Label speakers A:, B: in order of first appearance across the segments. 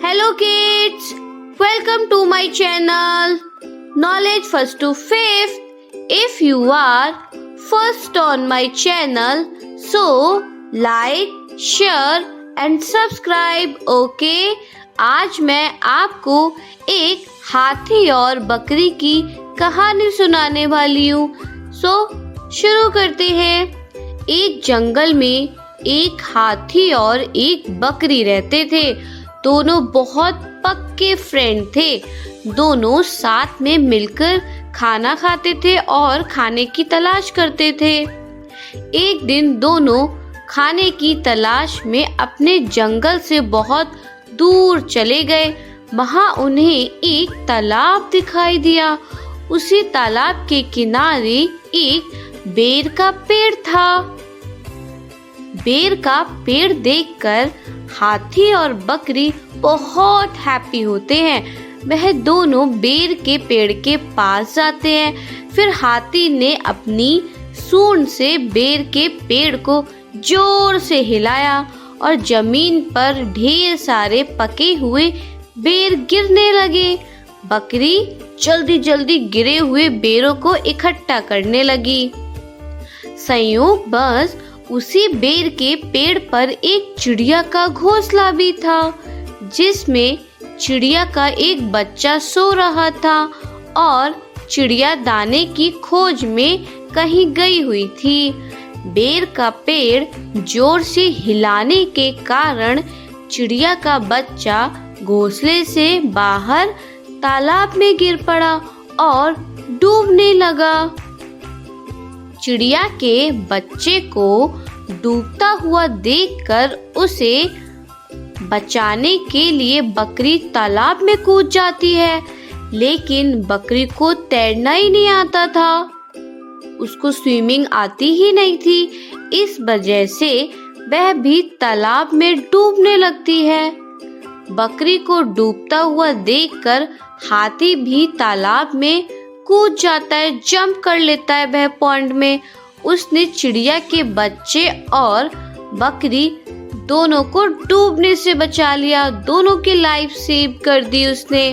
A: Hello kids, welcome to my channel Knowledge First to Fifth. If you are first on my channel, so like, share and subscribe. Okay? आज मैं आपको एक हाथी और बकरी की कहानी सुनाने वाली हूँ। शुरू करते हैं। एक जंगल में एक हाथी और एक बकरी रहते थे। दोनों बहुत पक्के फ्रेंड थे। दोनों साथ में मिलकर खाना खाते थे और खाने की तलाश करते थे। एक दिन दोनों खाने की तलाश में अपने जंगल से बहुत दूर चले गए। वहां उन्हें एक तालाब दिखाई दिया। उसी तालाब के किनारे एक बेर का पेड़ था। बेर का पेड़ देखकर हाथी और बकरी बहुत हैप्पी होते हैं। वह दोनों बेर के पेड़ के पास जाते हैं। फिर हाथी ने अपनी सूंड से बेर के पेड़ को जोर से हिलाया और जमीन पर ढेर सारे पके हुए बेर गिरने लगे। बकरी जल्दी जल्दी गिरे हुए बेरों को इकट्ठा करने लगी। संयोगवश उसी बेर के पेड़ पर एक चिड़िया का घोंसला भी था, जिसमें चिड़िया का एक बच्चा सो रहा था और चिड़िया दाने की खोज में कहीं गई हुई थी। बेर का पेड़ जोर से हिलाने के कारण चिड़िया का बच्चा घोंसले से बाहर तालाब में गिर पड़ा और डूबने लगा। चिड़िया के बच्चे को डूबता हुआ देखकर उसे बचाने के लिए बकरी तालाब में कूद जाती है, लेकिन बकरी को तैरना ही नहीं आता था। उसको स्विमिंग आती ही नहीं थी। इस वजह से वह भी तालाब में डूबने लगती है। बकरी को डूबता हुआ देखकर हाथी भी तालाब में कूद जाता है, जंप कर लेता है वह पॉन्ड में। उसने चिड़िया के बच्चे और बकरी दोनों को डूबने से बचा लिया। दोनों की लाइफ सेव कर दी उसने।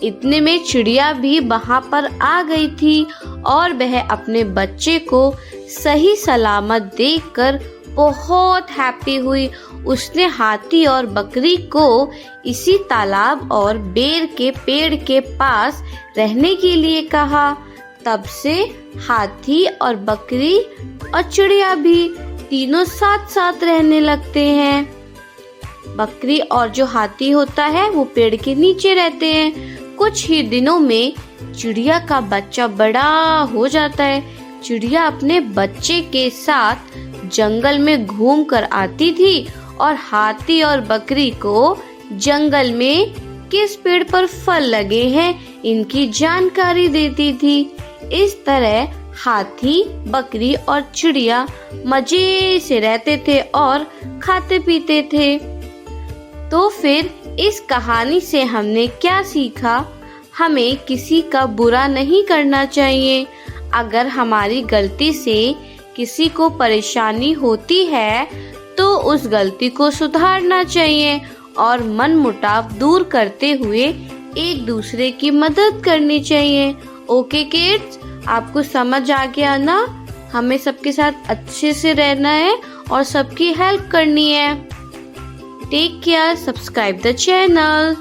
A: इतने में चिड़िया भी वहां पर आ गई थी और वह अपने बच्चे को सही सलामत देखकर बहुत हैप्पी हुई। उसने हाथी और बकरी को इसी तालाब और बेर के पेड़ के पास रहने के लिए कहा। तब से हाथी और बकरी और चिड़िया भी तीनों साथ साथ रहने लगते हैं। बकरी और जो हाथी होता है वो पेड़ के नीचे रहते हैं। कुछ ही दिनों में चिड़िया का बच्चा बड़ा हो जाता है। चिड़िया अपने बच्चे के साथ जंगल में घूम कर आती थी और हाथी और बकरी को जंगल में किस पेड़ पर फल लगे हैं इनकी जानकारी देती थी। इस तरह हाथी, बकरी और चिड़िया मजे से रहते थे और खाते पीते थे। तो फिर इस कहानी से हमने क्या सीखा? हमें किसी का बुरा नहीं करना चाहिए। अगर हमारी गलती से किसी को परेशानी होती है तो उस गलती को सुधारना चाहिए और मनमुटाव दूर करते हुए एक दूसरे की मदद करनी चाहिए। ओके किड्स, आपको समझ आ गया ना? हमें सबके साथ अच्छे से रहना है और सबकी हेल्प करनी है। Take care, subscribe the channel.